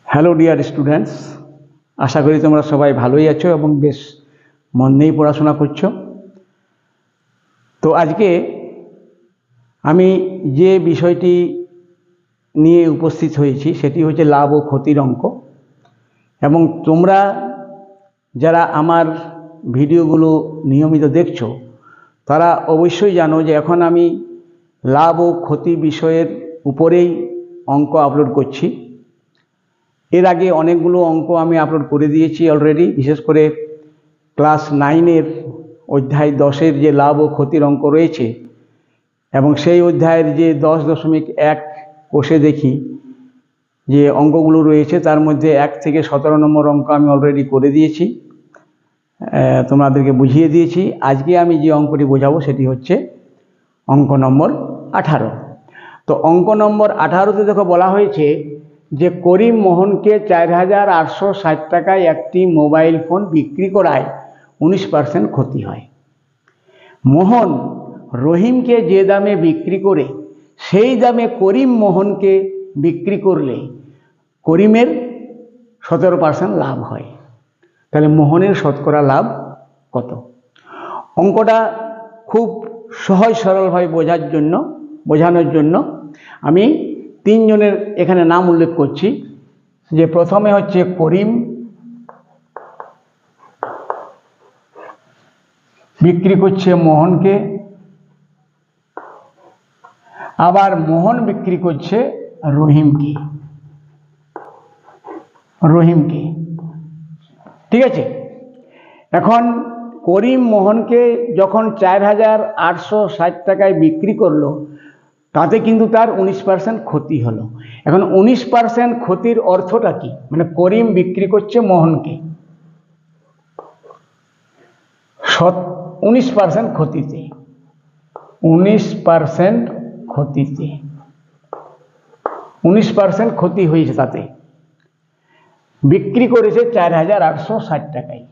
Hello dear students, আশা করি তোমরা সবাই ভালোই আছো এবং বেশ মন দিয়েই পড়াশোনা করছো। তো আজকে আমি যে বিষয়টি নিয়ে উপস্থিত হয়েছি সেটি হচ্ছে লাভ ও ক্ষতির অঙ্ক। এবং তোমরা যারা আমার ভিডিওগুলো নিয়মিত দেখছো তারা অবশ্যই জানো যে এখন আমি লাভ ও ক্ষতি বিষয়ের উপরেই অঙ্ক আপলোড করছি। এর আগে অনেকগুলো অঙ্ক আমি আপলোড করে দিয়েছি অলরেডি, বিশেষ করে ক্লাস 9-এর অধ্যায় 10-এর যে লাভ ও ক্ষতির অঙ্ক রয়েছে এবং সেই অধ্যায়ের যে 10.1 কোষে দেখি যে অঙ্কগুলো রয়েছে তার মধ্যে 1 থেকে 17 নম্বর অঙ্ক আমি অলরেডি করে দিয়েছি, তোমাদেরকে বুঝিয়ে দিয়েছি। আজকে আমি যে অঙ্কটি বোঝাবো সেটি হচ্ছে অঙ্ক নম্বর 18। তো অঙ্ক নম্বর 18তে দেখো বলা হয়েছে যে করিম মোহনকে 4,860 টাকায় একটি মোবাইল ফোন বিক্রি করায় 19% ক্ষতি হয়। মোহন রহিমকে যে দামে বিক্রি করে সেই দামে করিম মোহনকে বিক্রি করলে করিমের 17% লাভ হয়। তাহলে মোহনের শতকরা লাভ কত? অঙ্কটা খুব সহজ সরলভাবে বোঝানোর জন্য আমি 3 জনের এখানে নাম উল্লেখ করছি। যে প্রথমে হচ্ছে করিম বিক্রি করছে মোহনকে, আবার মোহন বিক্রি করছে রহিমকে। ঠিক আছে, এখন করিম মোহনকে যখন 4,860 টাকায় বিক্রি করলো তাতে কিন্তু তার 19% ক্ষতি হলো। এখন 19% ক্ষতির অর্থটা কি? মানে করিম বিক্রি করছে মোহনকে 19% ক্ষতিতে, 19% ক্ষতি হয়েছে, তাতে বিক্রি করেছে 4,860 টাকায়।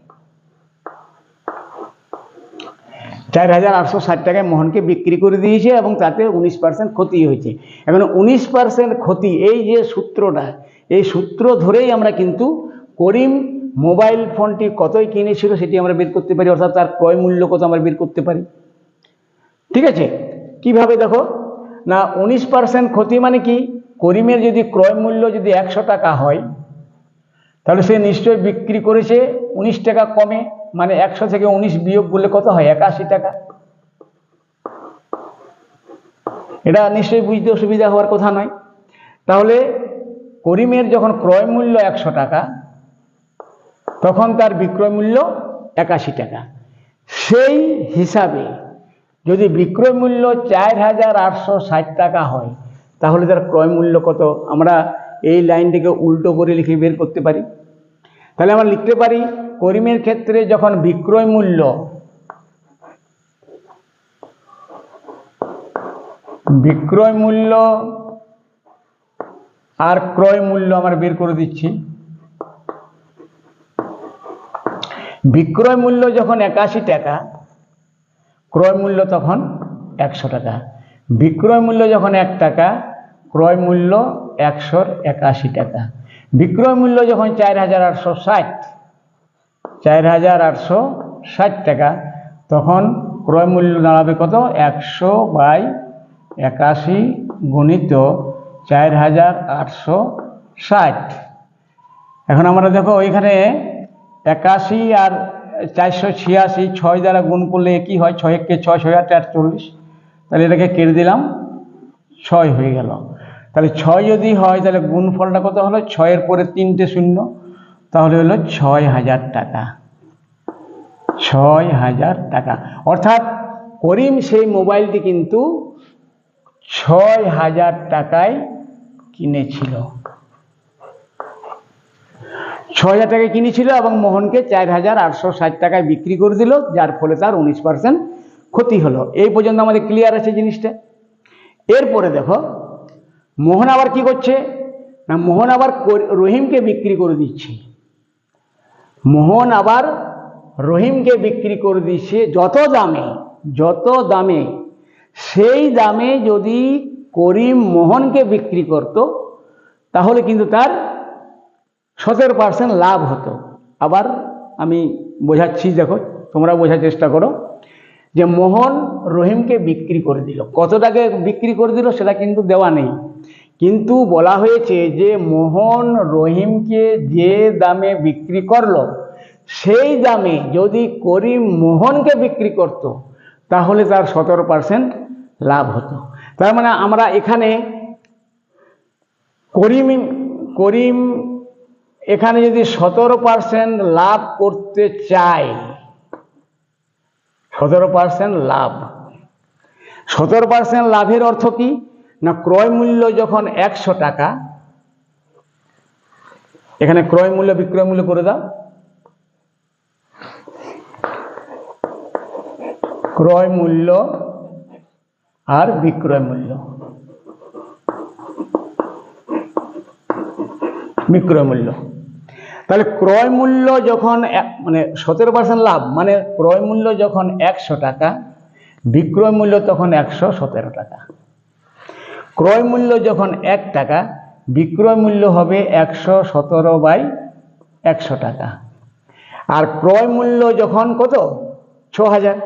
4,860 টাকায় মোহনকে বিক্রি করে দিয়েছে এবং তাতে 19% ক্ষতি হয়েছে। এখন 19% ক্ষতি, এই যে সূত্রটা, এই সূত্র ধরেই আমরা কিন্তু করিম মোবাইল ফোনটি কতই কিনেছিল সেটি আমরা বের করতে পারি, অর্থাৎ তার ক্রয় মূল্য কত আমরা বের করতে পারি। ঠিক আছে, কিভাবে দেখো না, 19% ক্ষতি মানে কি? করিমের যদি ক্রয় মূল্য যদি 100 টাকা হয় তাহলে সে নিশ্চয়ই বিক্রি করেছে 19 টাকা কমে, মানে 100 থেকে 19 বিয়োগ করলে কত হয়? 81 টাকা। এটা নিশ্চয়ই বুঝতে অসুবিধা হওয়ার কথা নয়। তাহলে করিমের যখন ক্রয় মূল্য 100 টাকা তখন তার বিক্রয় মূল্য 81 টাকা। সেই হিসাবে যদি বিক্রয় মূল্য 4,860 টাকা হয় তাহলে তার ক্রয় মূল্য কত? আমরা এই লাইনটিকে উল্টো করে লিখে বের করতে পারি। তাহলে আমরা লিখতে পারি করিমের ক্ষেত্রে যখন বিক্রয় মূল্য আর ক্রয় মূল্য আমরা বের করে দিচ্ছি। বিক্রয় মূল্য যখন 81 টাকা, ক্রয় মূল্য তখন 100 টাকা। বিক্রয় মূল্য যখন 1 টাকা, ক্রয় মূল্য 181 টাকা। বিক্রয় মূল্য যখন 4,860 টাকা তখন ক্রয় মূল্য দাঁড়াবে কত? 100/81 গুণিত 4,860। এখন আমরা দেখো ওইখানে 81 আর 486 6 দ্বারা গুণ করলে কি হয়? 6 × 6 = 48। তাহলে এটাকে কেটে দিলাম, 6 হয়ে গেল। তাহলে 6 যদি হয় তাহলে গুণফলটা কত হলো? 6-এর পরে 3টে শূন্য, তাহলে হলো 6,000 টাকা। 6,000 টাকা, অর্থাৎ করিম সেই মোবাইলটি কিন্তু 6,000 টাকায় কিনেছিল। 6,000 টাকায় কিনেছিল এবং মোহনকে 4,860 টাকায় বিক্রি করে দিল, যার ফলে তার 19% ক্ষতি হলো। এই পর্যন্ত আমাদের ক্লিয়ার আছে জিনিসটা। এরপরে দেখো মোহন আবার কি করছে না, মোহন আবার রহিমকে বিক্রি করে দিচ্ছে। মোহন আবার রহিমকে বিক্রি করে দিচ্ছে যত দামে, সেই দামে যদি করিম মোহনকে বিক্রি করত তাহলে কিন্তু তার 17% লাভ হতো। আবার আমি বোঝাচ্ছি, দেখো তোমরা বোঝার চেষ্টা করো, যে মোহন রহিমকে বিক্রি করে দিল। কত টাকা বিক্রি করে দিল সেটা কিন্তু দেওয়া নেই, কিন্তু বলা হয়েছে যে মোহন রহিমকে যে দামে বিক্রি করলো সেই দামে যদি করিম মোহনকে বিক্রি করত তাহলে তার 17% লাভ হতো। তার মানে আমরা এখানে করিম এখানে যদি 17% লাভ করতে চাই, 17% লাভ, 17% লাভের অর্থ কি না, ক্রয় মূল্য যখন 100 টাকা, এখানে ক্রয় মূল্য বিক্রয় মূল্য করে দাও, ক্রয় মূল্য আর বিক্রয় মূল্য, বিক্রয় মূল্য। তাহলে ক্রয় মূল্য যখন মানে 17% লাভ, মানে ক্রয় মূল্য যখন 100 টাকা, বিক্রয় মূল্য তখন 117 টাকা। ক্রয় মূল্য যখন 1 টাকা, বিক্রয় মূল্য হবে 117/100 টাকা। আর ক্রয় মূল্য যখন কত, 6000,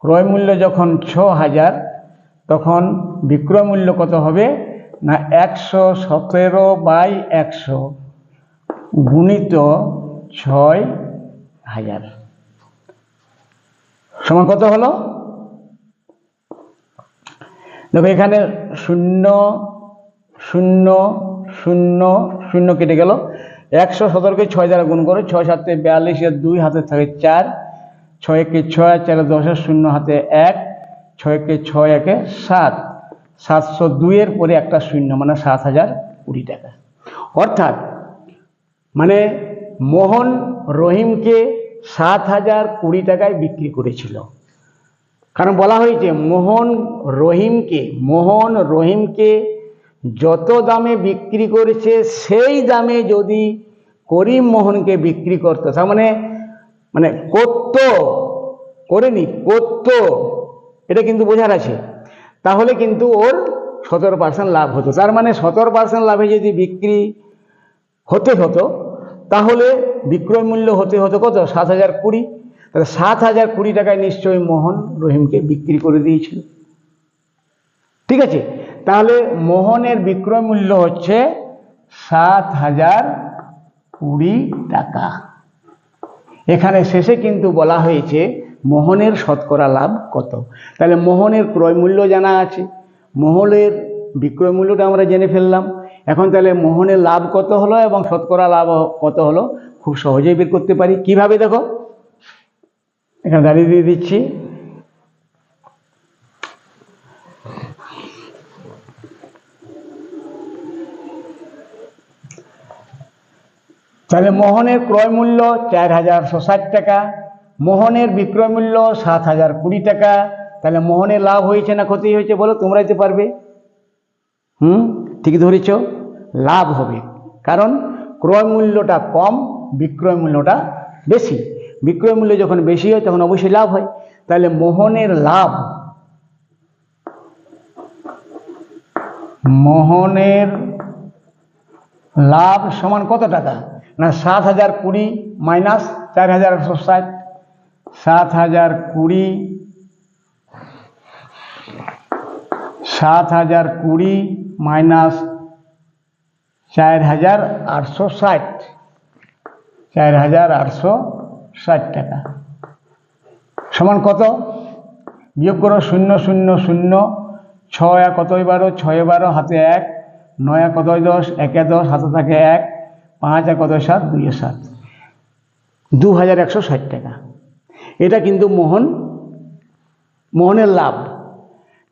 ক্রয় মূল্য যখন 6000, তখন বিক্রয় মূল্য কত হবে না 117/100 গুণিত 6000 সমান কত হলো? দেখো এখানে 0 0 0 0 কেটে গেল। 117কে 6 দ্বারা গুণ করো, 6 7 42, 2 হাতে থাকে 4, 6 একে 6, 4 10, 0 হাতে 1, 6 একে 6, 1 7, 702 এর পরে একটা শূন্য, মানে 7020 টাকা। অর্থাৎ মানে মোহন রহিমকে 7020 টাকায় বিক্রি করেছিল। কারণ বলা হয়েছে মোহন রহিমকে যত দামে বিক্রি করেছে সেই দামে যদি করিম মোহনকে বিক্রি করতো, তার মানে করতো, করেনি, করতো, এটা কিন্তু বোঝার আছে, তাহলে কিন্তু ওর 17% লাভ হতো। তার মানে 17% লাভে যদি বিক্রি হতে হতো তাহলে বিক্রয় মূল্য হতে হতো কত, 7020। তাহলে 7020 টাকায় নিশ্চয়ই মোহন রহিমকে বিক্রি করে দিয়েছিল। ঠিক আছে, তাহলে মোহনের বিক্রয় মূল্য হচ্ছে 7020 টাকা। এখানে শেষে কিন্তু বলা হয়েছে মোহনের শতকরা লাভ কত। তাহলে মোহনের ক্রয় মূল্য জানা আছে, মোহনের বিক্রয় মূল্যটা আমরা জেনে ফেললাম। এখন তাহলে মোহনের লাভ কত হলো এবং শতকরা লাভ কত হলো খুব সহজেই বের করতে পারি। কিভাবে দেখো, এখানে দাঁড়িয়ে দিয়ে দিচ্ছি। তাহলে মোহনের ক্রয় মূল্য 4160 টাকা, মোহনের বিক্রয় মূল্য 7020 টাকা। তাহলে মোহনের লাভ হয়েছে না ক্ষতি হয়েছে বলো, তোমরাই তো পারবে। ঠিক ধরেছ, লাভ হবে, কারণ ক্রয় মূল্যটা কম, বিক্রয় মূল্যটা বেশি। বিক্রয় মূল্য যখন বেশি হয় তখন অবশ্যই লাভ হয়। তাহলে মোহনের লাভ সমান কত টাকা না 7020 মাইনাস 4860, 7020 মাইনাস 4860, 4860 টাকা সমান কত, বিয়োগ করো 0 0 0, 6 কত 12, 6 12 হাতে 1, 9 কত 10, 1 10 হাতে থাকে 1, 5 কত 7, 2 7, 2160 টাকা। এটা কিন্তু মোহনের লাভ।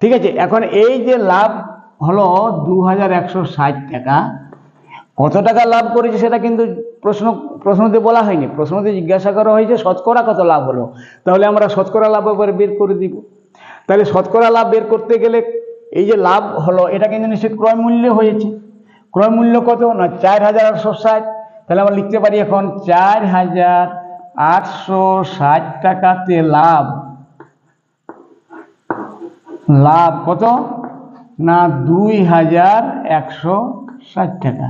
ঠিক আছে, এখন এই যে লাভ হলো 2160 টাকা, কত টাকা লাভ করেছে সেটা কিন্তু প্রশ্নতে বলা হয়নি। প্রশ্নতে জিজ্ঞাসা করা হয়েছে শতকরা কত লাভ হলো, তাহলে আমরা শতকরা লাভ এবারে বের করে দিব। তাহলে শতকরা লাভ বের করতে গেলে এই যে লাভ হলো এটা কিন্তু নিশ্চিত ক্রয় মূল্যে হয়েছে। ক্রয় মূল্য কত না 4860, তাহলে আমরা লিখতে পারি এখন 4860 টাকাতে লাভ কত না 2160 টাকা।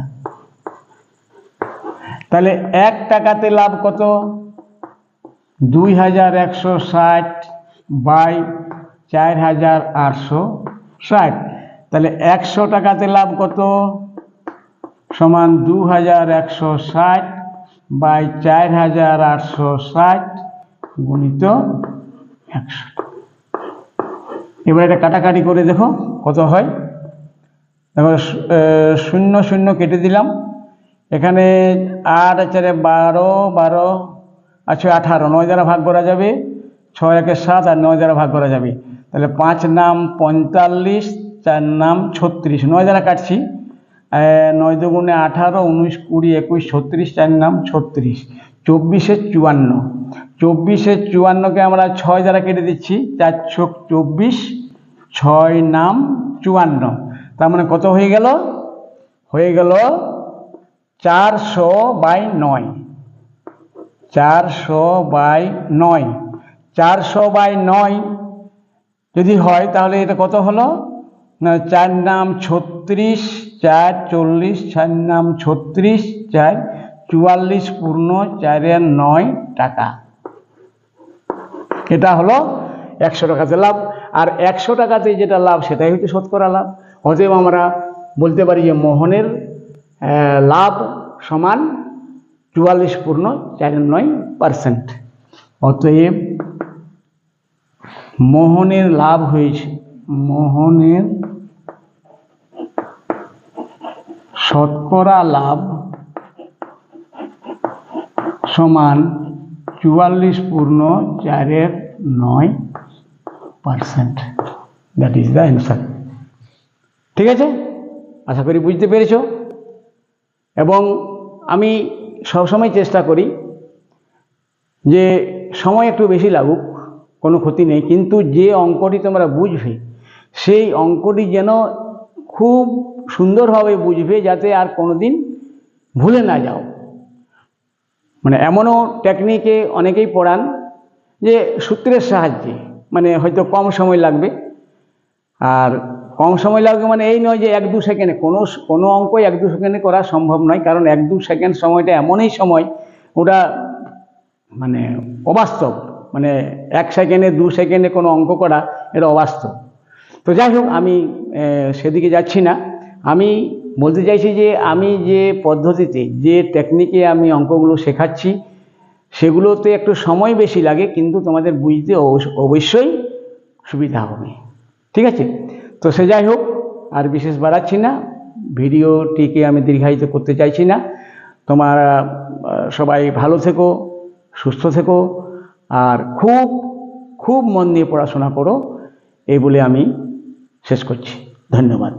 তাহলে 1 টাকাতে লাভ কত? 2160 বাই 4860। তাহলে 100 টাকাতে লাভ কত? সমান 2160 বাই 4860 গুণিত 100। এবার এটা কাটাকাটি করে দেখো কত হয়। দেখো 0 0 কেটে দিলাম। এখানে 8 4 12 12 আচ্ছা 18, 9 দ্বারা ভাগ করা যাবে, 6 1 7 আর 9 দ্বারা ভাগ করা যাবে। তাহলে 5 নাম 45, 4 নাম 36, 9 দ্বারা কাটছি। 9 দুগুণে 18, 19 20 21 36, 4 নাম 36, 24 54। 24 54কে আমরা 6 দ্বারা কেটে দিচ্ছি, 4 ছক 24, 6 নাম 54। তার মানে কত হয়ে গেল? হয়ে গেল 400/9। 400/9, 400/9 যদি হয় তাহলে এটা কত হলো না? 4 নাম 36, 4 40, 4 নাম 36, 4 44 পূর্ণ 4 এর 9 টাকা। এটা হলো 100 টাকাতে লাভ। আর 100 টাকাতে যেটা লাভ সেটাই হচ্ছে শতকরা লাভ। অতএব আমরা বলতে পারি যে মোহনের লাভ সমান 44 পূর্ণ 4 এর 9%। অতএব মোহনের লাভ হয়েছে, মোহনের শতকরা লাভ সমান 44 পূর্ণ 4 এর 9%। That is the answer. ঠিক আছে, আশা করি বুঝতে পেরেছ। এবং আমি সবসময় চেষ্টা করি যে সময় একটু বেশি লাগুক, কোনো ক্ষতি নেই, কিন্তু যে অঙ্কটি তোমরা বুঝবে সেই অঙ্কটি যেন খুব সুন্দরভাবে বুঝবে, যাতে আর কোনোদিন ভুলে না যাও। মানে এমনও টেকনিকে অনেকেই পড়ান যে সূত্রের সাহায্যে, মানে হয়তো কম সময় লাগবে। আর কম সময় লাগবে মানে এই নয় যে 1-2 সেকেন্ডে, কোনো অঙ্কই 1-2 সেকেন্ডে করা সম্ভব নয়। কারণ 1-2 সেকেন্ড সময়টা এমনই সময়, ওটা মানে অবাস্তব। মানে 1 সেকেন্ডে 2 সেকেন্ডে কোনো অঙ্ক করা এটা অবাস্তব। তো যাই হোক, আমি সেদিকে যাচ্ছি না। আমি বলতে চাইছি যে আমি যে পদ্ধতিতে, যে টেকনিকে আমি অঙ্কগুলো শেখাচ্ছি সেগুলোতে একটু সময় বেশি লাগে, কিন্তু তোমাদের বুঝতে অবশ্যই সুবিধা হবে। ঠিক আছে, তো সে যাই হোক, আর বিশেষ বাড়াচ্ছি না, ভিডিওটিকে আমি দীর্ঘায়িত করতে চাইছি না। তোমরা সবাই ভালো থেকো, সুস্থ থেকো, আর খুব খুব মন দিয়ে পড়াশোনা করো, এই বলে আমি শেষ করছি। ধন্যবাদ।